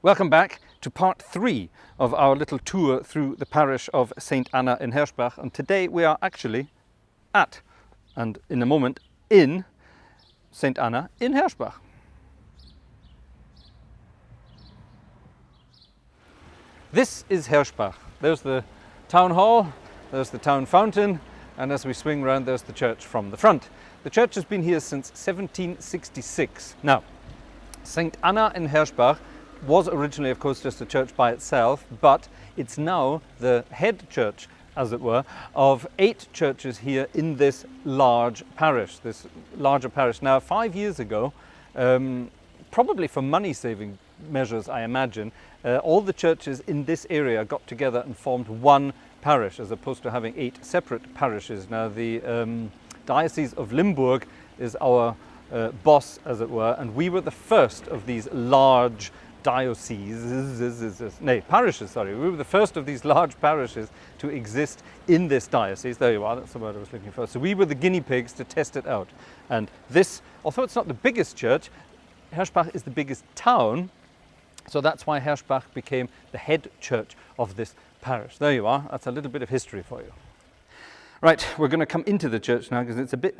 Welcome back to part 3 of our little tour through the parish of St. Anna in Herschbach, and today we are actually at, and in a moment, in St. Anna in Herschbach. This is Herschbach. There's the town hall, there's the town fountain, and as we swing round there's the church from the front. The church has been here since 1766. Now, St. Anna in Herschbach was originally, of course, just a church by itself, but it's now the head church, as it were, of 8 churches here in this large parish, this larger parish. Now, 5 years ago, probably for money-saving measures, I imagine, all the churches in this area got together and formed one parish, as opposed to having 8 separate parishes. Now, the Diocese of Limburg is our boss, as it were, and we were the first of these large parishes, sorry. We were the first of these large parishes to exist in this diocese. There you are, that's the word I was looking for. So we were the guinea pigs to test it out. And this, although it's not the biggest church, Herschbach is the biggest town, so that's why Herschbach became the head church of this parish. There you are, that's a little bit of history for you. Right, we're going to come into the church now because it's a bit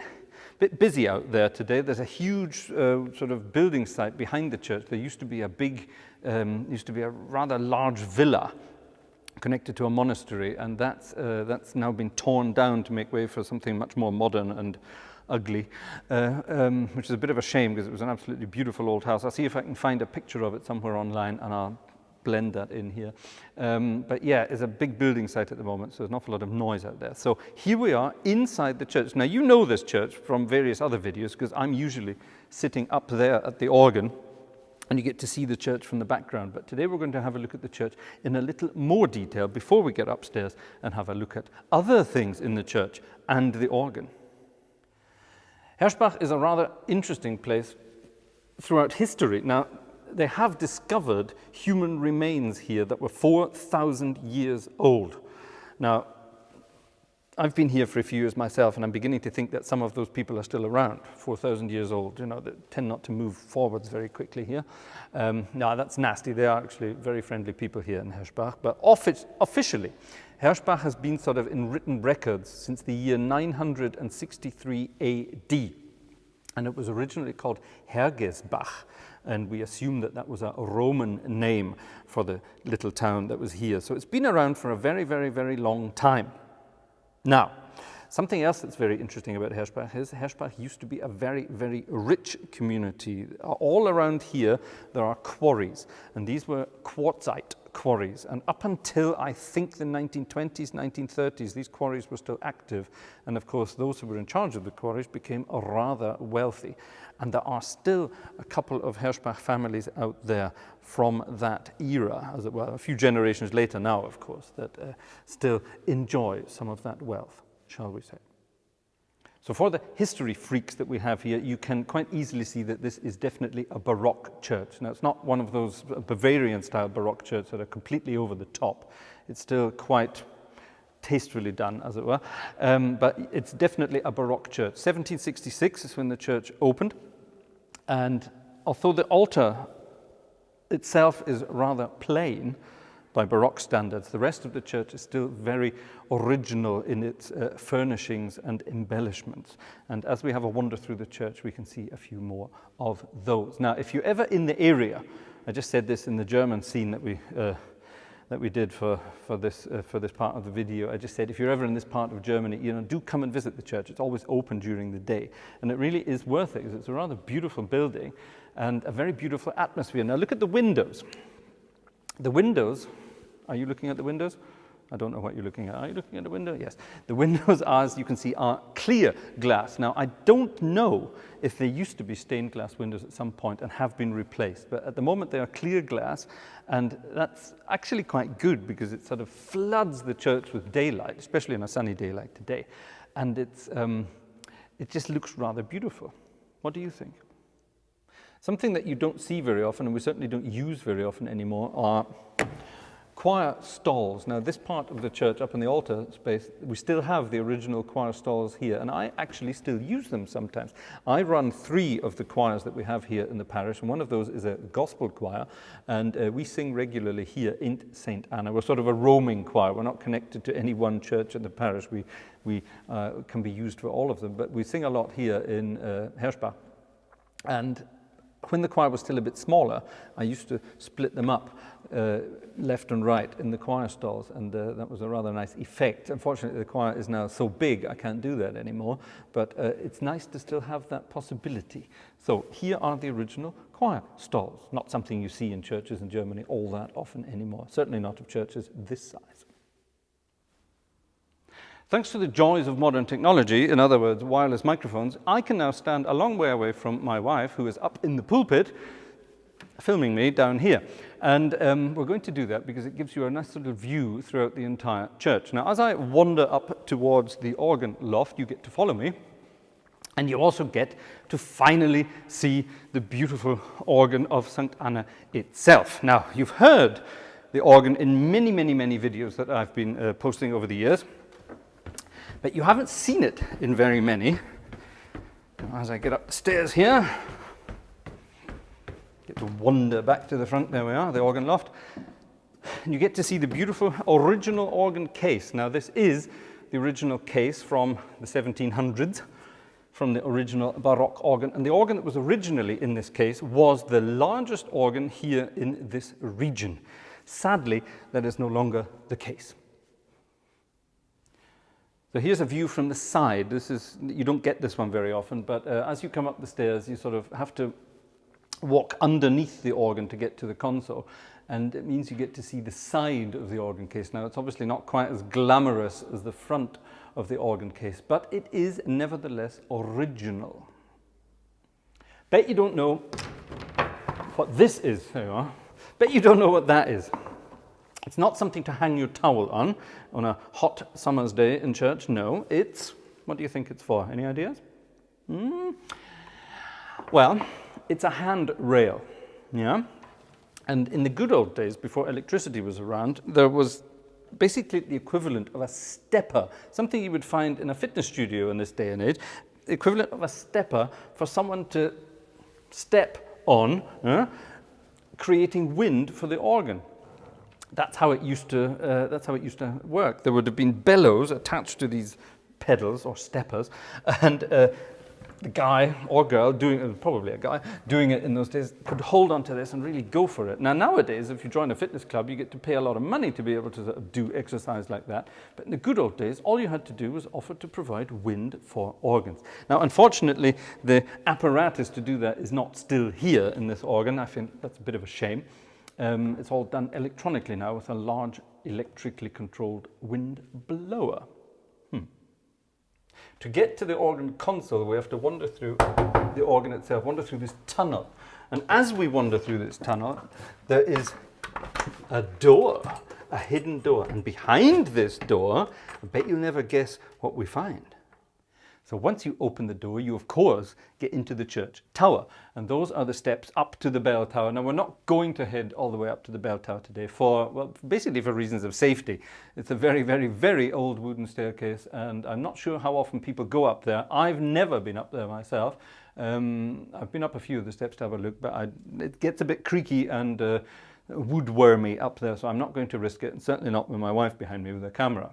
busy out there today. There's a huge sort of building site behind the church. There used to be a rather large villa connected to a monastery, and that's now been torn down to make way for something much more modern and ugly, which is a bit of a shame because it was an absolutely beautiful old house. I'll see if I can find a picture of it somewhere online and I'll blend that in here. But yeah, it's a big building site at the moment, so there's an awful lot of noise out there. So here we are inside the church. Now, you know this church from various other videos because I'm usually sitting up there at the organ and you get to see the church from the background. But today we're going to have a look at the church in a little more detail before we get upstairs and have a look at other things in the church and the organ. Herschbach is a rather interesting place throughout history. Now, they have discovered human remains here that were 4,000 years old. Now, I've been here for a few years myself, and I'm beginning to think that some of those people are still around, 4,000 years old. You know, they tend not to move forwards very quickly here. No, that's nasty. They are actually very friendly people here in Herschbach. But officially, Herschbach has been sort of in written records since the year 963 AD. And it was originally called Herschbach, and we assume that that was a Roman name for the little town that was here. So it's been around for a very, very, very long time. Now, something else that's very interesting about Herschbach is Herschbach used to be a very, very rich community. All around here, there are quarries, and these were quartzite quarries. And up until, I think, the 1920s, 1930s, these quarries were still active. And of course, those who were in charge of the quarries became rather wealthy. And there are still a couple of Herschbach families out there from that era, as it were, a few generations later now, of course, that still enjoy some of that wealth, shall we say. So for the history freaks that we have here, you can quite easily see that this is definitely a Baroque church. Now, it's not one of those Bavarian-style Baroque churches that are completely over the top. It's still quite tastefully done, as it were, but it's definitely a Baroque church. 1766 is when the church opened, and although the altar itself is rather plain by Baroque standards, the rest of the church is still very original in its furnishings and embellishments. And as we have a wander through the church, we can see a few more of those. Now, if you're ever in the area, I just said this in the German scene that we did for this part of the video. I just said, if you're ever in this part of Germany, do come and visit the church. It's always open during the day, and it really is worth it because it's a rather beautiful building and a very beautiful atmosphere. Now, look at the windows. The windows. Are you looking at the windows? I don't know what you're looking at. Are you looking at the window? Yes. The windows, as you can see, are clear glass. Now, I don't know if they used to be stained glass windows at some point and have been replaced, but at the moment they are clear glass, and that's actually quite good because it sort of floods the church with daylight, especially on a sunny day like today, and it just looks rather beautiful. What do you think? Something that you don't see very often, and we certainly don't use very often anymore, are choir stalls. Now this part of the church up in the altar space, we still have the original choir stalls here, and I actually still use them sometimes. I run 3 of the choirs that we have here in the parish, and one of those is a gospel choir, and we sing regularly here in St. Anna. We're sort of a roaming choir. We're not connected to any one church in the parish. We can be used for all of them, but we sing a lot here in Herschbach. And when the choir was still a bit smaller, I used to split them up left and right in the choir stalls, and that was a rather nice effect. Unfortunately, the choir is now so big I can't do that anymore, but it's nice to still have that possibility. So here are the original choir stalls, not something you see in churches in Germany all that often anymore, certainly not of churches this size. Thanks to the joys of modern technology, in other words, wireless microphones, I can now stand a long way away from my wife, who is up in the pulpit, filming me down here. And we're going to do that because it gives you a nice little view throughout the entire church. Now, as I wander up towards the organ loft, you get to follow me, and you also get to finally see the beautiful organ of St. Anna itself. Now, you've heard the organ in many, many, many videos that I've been posting over the years, but you haven't seen it in very many. As I get up the stairs here, get to wander back to the front, there we are, the organ loft, and you get to see the beautiful original organ case. Now this is the original case from the 1700s, from the original Baroque organ, and the organ that was originally in this case was the largest organ here in this region. Sadly, that is no longer the case. So here's a view from the side. You don't get this one very often, but as you come up the stairs, you sort of have to walk underneath the organ to get to the console, and it means you get to see the side of the organ case. Now, it's obviously not quite as glamorous as the front of the organ case, but it is nevertheless original. Bet you don't know what this is. There you are. Bet you don't know what that is. It's not something to hang your towel on a hot summer's day in church. No, what do you think it's for? Any ideas? Well, it's a handrail, yeah? And in the good old days, before electricity was around, there was basically the equivalent of a stepper, something you would find in a fitness studio in this day and age, the equivalent of a stepper for someone to step on, creating wind for the organ. That's how it used to work. There would have been bellows attached to these pedals or steppers, and the guy or girl probably a guy doing it in those days could hold onto this and really go for it. Now nowadays, if you join a fitness club, you get to pay a lot of money to be able to sort of do exercise like that. But in the good old days, all you had to do was offer to provide wind for organs. Now, unfortunately, the apparatus to do that is not still here in this organ. I think that's a bit of a shame. It's all done electronically now with a large electrically controlled wind blower. To get to the organ console, we have to wander through the organ itself, wander through this tunnel. And as we wander through this tunnel, there is a door, a hidden door. And behind this door, I bet you'll never guess what we find. So once you open the door, you of course get into the church tower, and those are the steps up to the bell tower. Now we're not going to head all the way up to the bell tower today basically for reasons of safety. It's a very, very, very old wooden staircase, and I'm not sure how often people go up there. I've never been up there myself. I've been up a few of the steps to have a look, but it gets a bit creaky and woodwormy up there, so I'm not going to risk it, and certainly not with my wife behind me with a camera.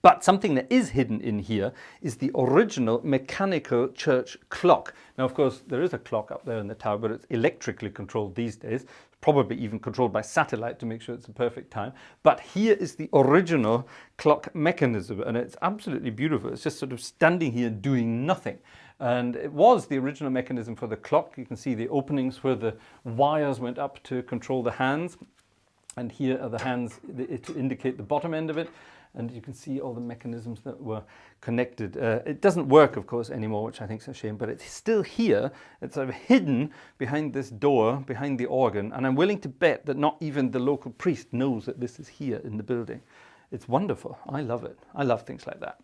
But something that is hidden in here is the original mechanical church clock. Now, of course, there is a clock up there in the tower, but it's electrically controlled these days, probably even controlled by satellite to make sure it's the perfect time. But here is the original clock mechanism, and it's absolutely beautiful. It's just sort of standing here doing nothing. And it was the original mechanism for the clock. You can see the openings where the wires went up to control the hands. And here are the hands to indicate the bottom end of it. And you can see all the mechanisms that were connected. It doesn't work, of course, anymore, which I think is a shame, but it's still here. It's sort of hidden behind this door, behind the organ, and I'm willing to bet that not even the local priest knows that this is here in the building. It's wonderful. I love it. I love things like that.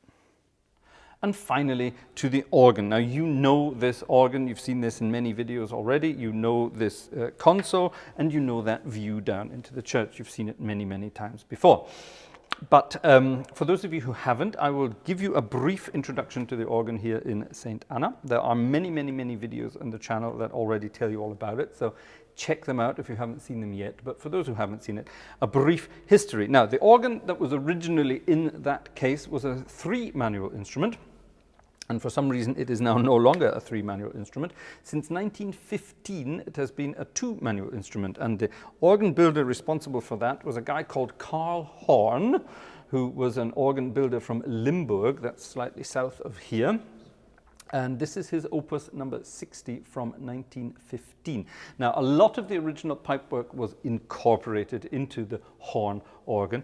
And finally, to the organ. Now, you know this organ. You've seen this in many videos already. You know this console, and you know that view down into the church. You've seen it many, many times before. But for those of you who haven't, I will give you a brief introduction to the organ here in St. Anna. There are many, many, many videos on the channel that already tell you all about it. So check them out if you haven't seen them yet. But for those who haven't seen it, a brief history. Now, the organ that was originally in that case was a 3-manual instrument. And for some reason, it is now no longer a 3-manual instrument. Since 1915, it has been a 2-manual instrument. And the organ builder responsible for that was a guy called Karl Horn, who was an organ builder from Limburg, that's slightly south of here. And this is his opus number 60 from 1915. Now, a lot of the original pipework was incorporated into the Horn organ.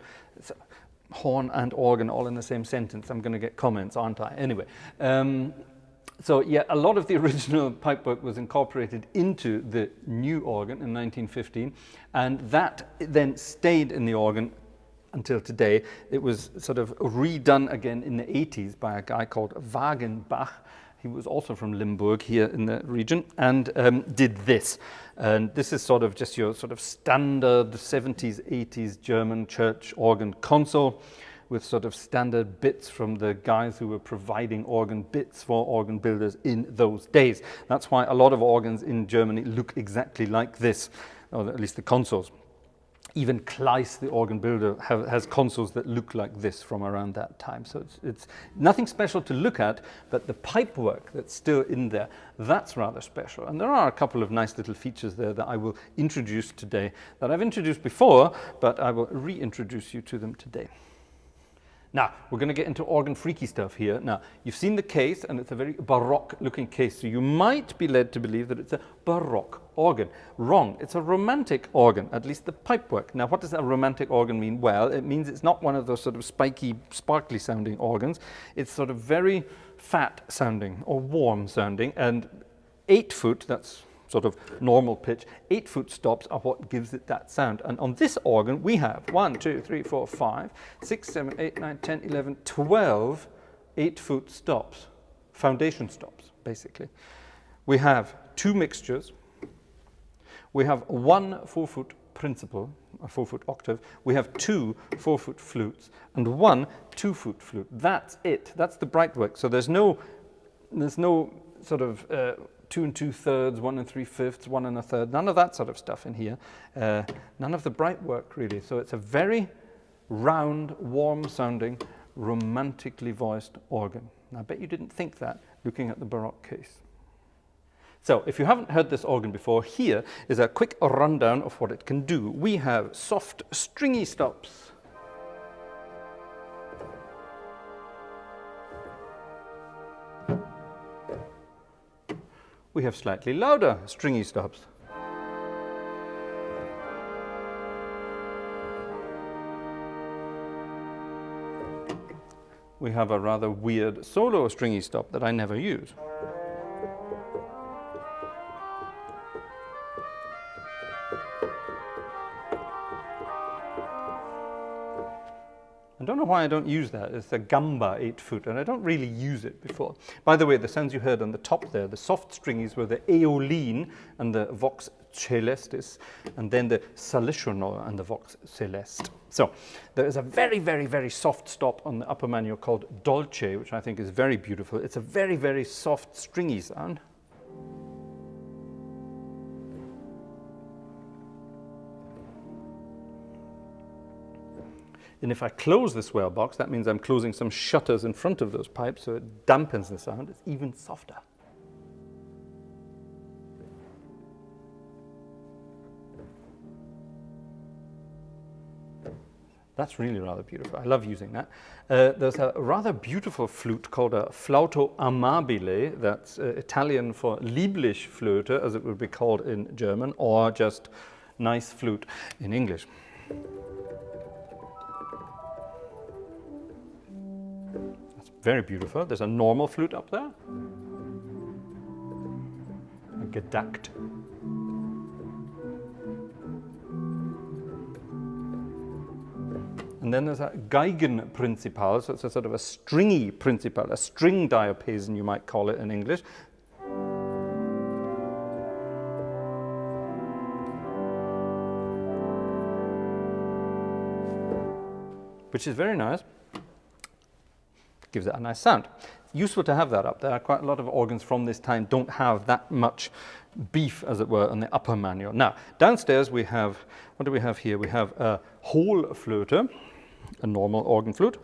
Horn and organ all in the same sentence. I'm going to get comments, aren't I? Anyway, so yeah, a lot of the original pipework was incorporated into the new organ in 1915, and that then stayed in the organ until today. It was sort of redone again in the 80s by a guy called Wagenbach. He was also from Limburg here in the region, and did this. And this is sort of just your sort of standard 70s, 80s German church organ console with sort of standard bits from the guys who were providing organ bits for organ builders in those days. That's why a lot of organs in Germany look exactly like this, or at least the consoles. Even Kleist, the organ builder, has consoles that look like this from around that time. So it's nothing special to look at, but the pipework that's still in there, that's rather special. And there are a couple of nice little features there that I will introduce today, that I've introduced before, but I will reintroduce you to them today. Now, we're going to get into organ freaky stuff here. Now, you've seen the case, and it's a very Baroque looking case, so you might be led to believe that it's a Baroque organ. Wrong. It's a romantic organ, at least the pipework. Now, what does a romantic organ mean? Well, it means it's not one of those sort of spiky, sparkly sounding organs. It's sort of very fat sounding or warm sounding, and 8 foot, that's sort of normal pitch, 8 foot stops are what gives it that sound. And on this organ, we have 1, 2, 3, 4, 5, 6, 7, 8, 9, 10, 11, 12 8 foot stops, foundation stops, basically. We have 2 mixtures. We have 1 4-foot principal, a 4-foot octave. We have 2 4-foot flutes and 1 2-foot flute. That's it. That's the bright work. So there's no sort of 2 2/3, 1 3/5, 1 1/3, none of that sort of stuff in here. None of the bright work, really. So it's a very round, warm-sounding, romantically voiced organ. Now, I bet you didn't think that looking at the Baroque case. So, if you haven't heard this organ before, here is a quick rundown of what it can do. We have soft, stringy stops. We have slightly louder stringy stops. We have a rather weird solo stringy stop that I never use. I don't know why I don't use that. It's a gamba 8-foot, and I don't really use it before. By the way, the sounds you heard on the top there, the soft stringies were the aeoline and the vox celestis, and then the salicional and the vox celeste. So there is a very, very, very soft stop on the upper manual called dolce, which I think is very beautiful. It's a very, very soft stringy sound. And if I close the swell box, that means I'm closing some shutters in front of those pipes, so it dampens the sound. It's even softer. That's really rather beautiful. I love using that. There's a rather beautiful flute called a flauto amabile. That's Italian for lieblich Flöte, as it would be called in German, or just nice flute in English. Very beautiful. There's a normal flute up there, a gedacht. And then there's a Geigenprinzipal, so it's a sort of a stringy principal, a string diapason you might call it in English. Which is very nice. Gives it a nice sound. Useful to have that up there. Quite a lot of organs from this time don't have that much beef, as it were, on the upper manual. Now, downstairs we have, what do we have here? We have a Hohlflöte, a normal organ flute.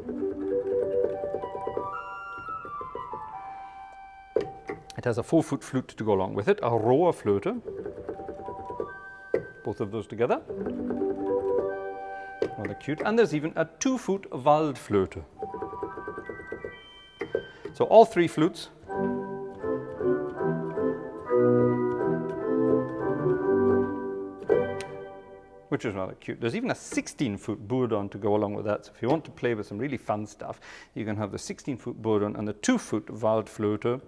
It has a 4-foot flute to go along with it, a Rohrflöte, both of those together. Rather cute. And there's even a 2-foot Waldflöte. So all 3 flutes. Which is rather cute. There's even a 16-foot bourdon to go along with that. So if you want to play with some really fun stuff, you can have the 16-foot bourdon and the 2-foot Waldflöte.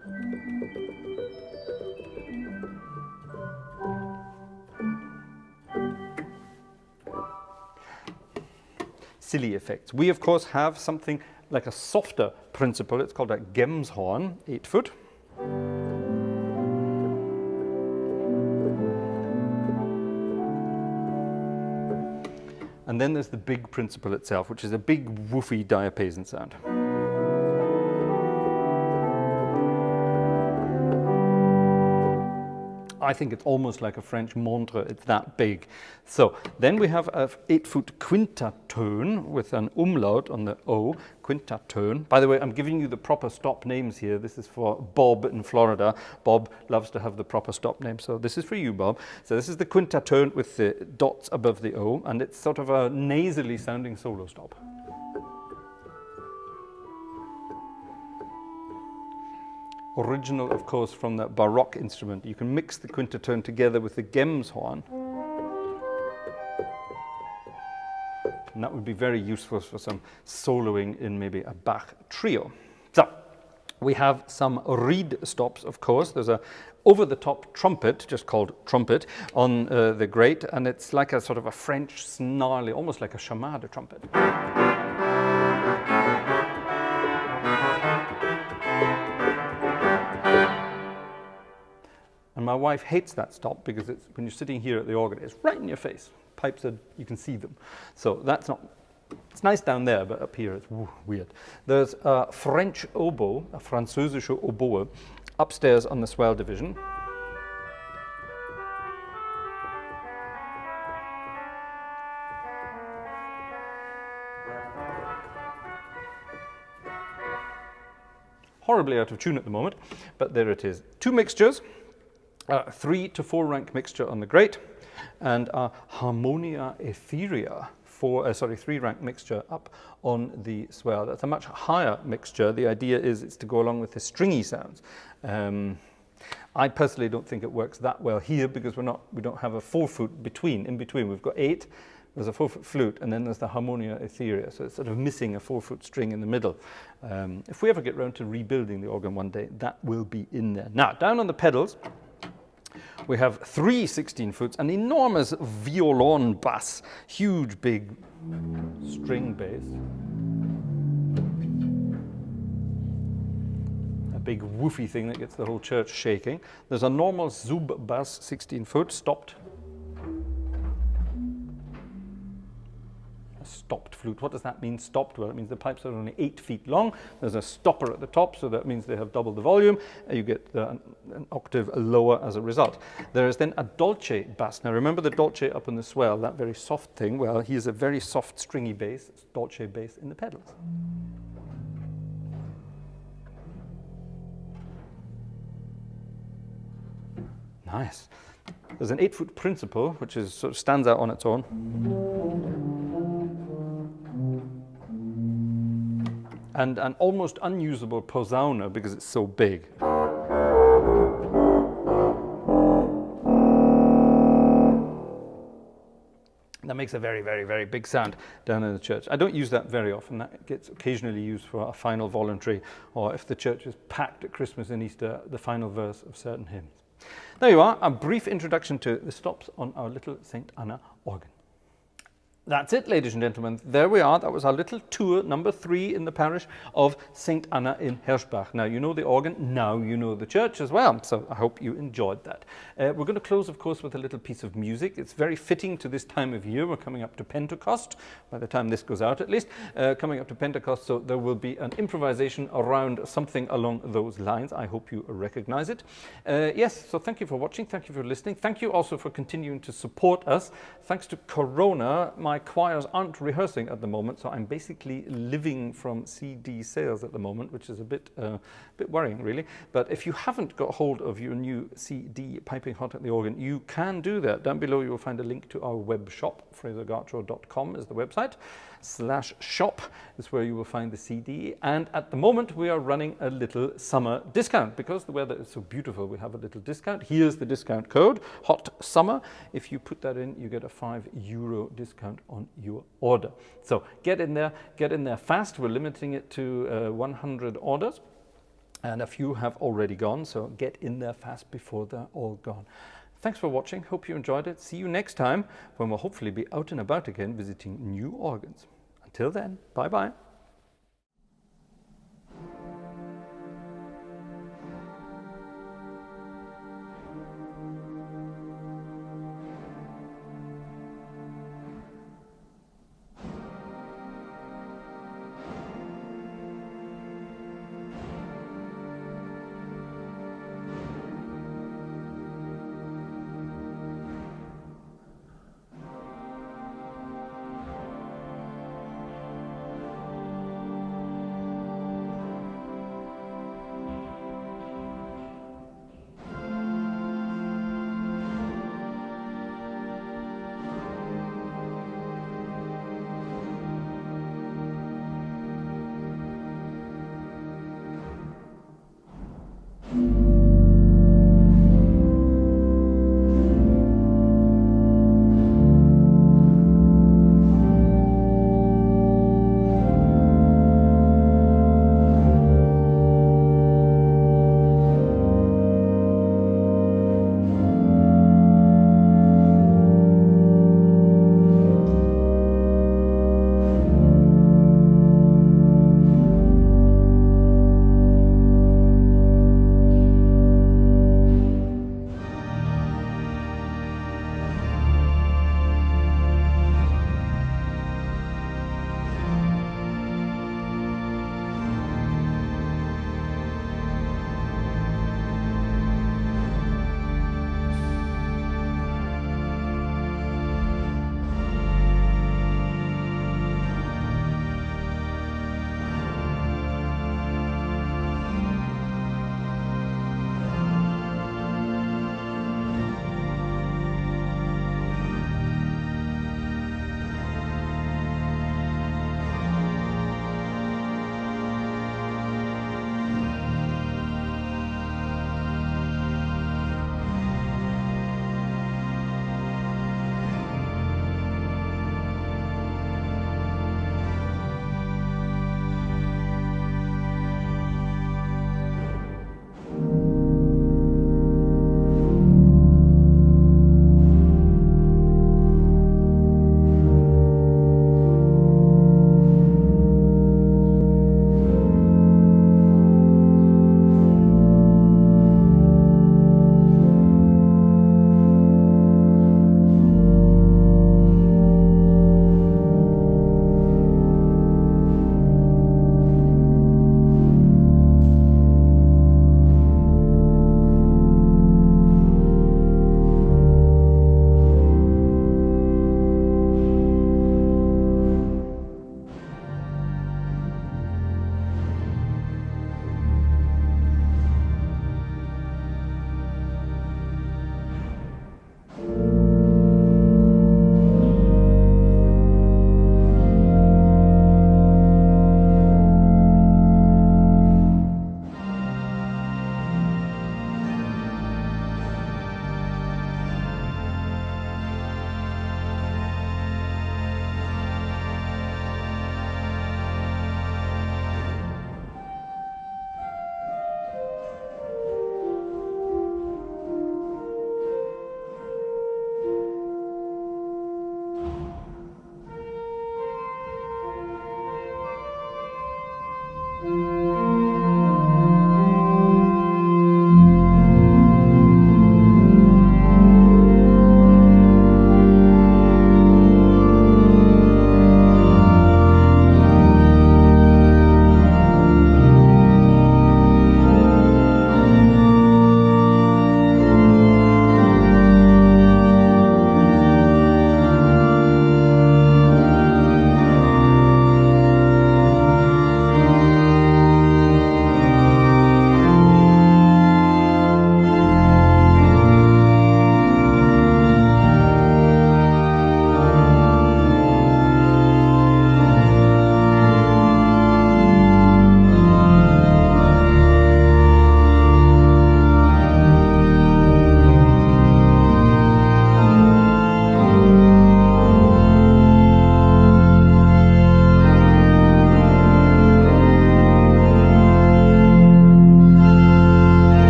Silly effects. We, of course, have something like a softer principle. It's called a Gemshorn, 8-foot. And then there's the big principle itself, which is a big woofy diapason sound. I think it's almost like a French montre, it's that big. So then we have a 8-foot quintatone with an umlaut on the O, quintatone. By the way, I'm giving you the proper stop names here. This is for Bob in Florida. Bob loves to have the proper stop name, so this is for you, Bob. So this is the quintatone with the dots above the O, and it's sort of a nasally sounding solo stop. Original, of course, from that Baroque instrument. You can mix the quintatone together with the Gemshorn. And that would be very useful for some soloing in maybe a Bach trio. So, we have some reed stops, of course. There's a over-the-top trumpet, just called trumpet, on the grate, and it's like a sort of a French snarly, almost like a chamade trumpet. And my wife hates that stop because it's, when you're sitting here at the organ, it's right in your face. Pipes are, you can see them. So that's not, it's nice down there, but up here it's weird. There's a French oboe, a französische Oboe, upstairs on the swell division. Horribly out of tune at the moment, but there it is. 2 mixtures. 3 to 4 rank mixture on the grate, and a Harmonia Etherea, 3 rank mixture up on the swell. That's a much higher mixture. The idea is it's to go along with the stringy sounds. I personally don't think it works that well here because we don't have a 4-foot in between. We've got 8. There's a 4-foot flute, and then there's the Harmonia Etherea, so it's sort of missing a 4-foot string in the middle. If we ever get round to rebuilding the organ one day, that will be in there. Now, down on the pedals, we have 3 16-foots, an enormous violon bass, huge big string bass. A big woofy thing that gets the whole church shaking. There's a normal sub bass 16-foot, stopped. A stopped flute. What does that mean, stopped? Well, it means the pipes are only 8 feet long. There's a stopper at the top, so that means they have double the volume. You get an octave lower as a result. There is then a dolce bass. Now remember the dolce up in the swell, that very soft thing? Well, here's a very soft stringy bass, dolce bass in the pedals. Nice. There's an 8-foot principle, which is sort of stands out on its own. And an almost unusable posauna because it's so big. That makes a very, very, very big sound down in the church. I don't use that very often. That gets occasionally used for a final voluntary, or if the church is packed at Christmas and Easter, the final verse of certain hymns. There you are, a brief introduction to the stops on our little St. Anna organ. That's it, ladies and gentlemen. There we are. That was our little tour, number 3 in the parish of St. Anna in Herschbach. Now, you know the organ, now you know the church as well. So I hope you enjoyed that. We're going to close, of course, with a little piece of music. It's very fitting to this time of year. We're coming up to Pentecost, by the time this goes out at least, coming up to Pentecost. So there will be an improvisation around something along those lines. I hope you recognize it. Yes, so thank you for watching. Thank you for listening. Thank you also for continuing to support us. Thanks to Corona, my choirs aren't rehearsing at the moment, so I'm basically living from CD sales at the moment, which is a bit worrying, really. But if you haven't got hold of your new CD, Piping Hot at the Organ, you can do that. Down below you will find a link to our web shop. FraserGartshore.com is the website. /shop is where you will find the CD. And at the moment we are running a little summer discount. Because the weather is so beautiful, we have a little discount. Here's the discount code, HOT SUMMER. If you put that in, you get a €5 discount on your order. So get in there fast. We're limiting it to 100 orders. And a few have already gone, so get in there fast before they're all gone. Thanks for watching. Hope you enjoyed it. See you next time when we'll hopefully be out and about again visiting new organs. Until then, bye-bye.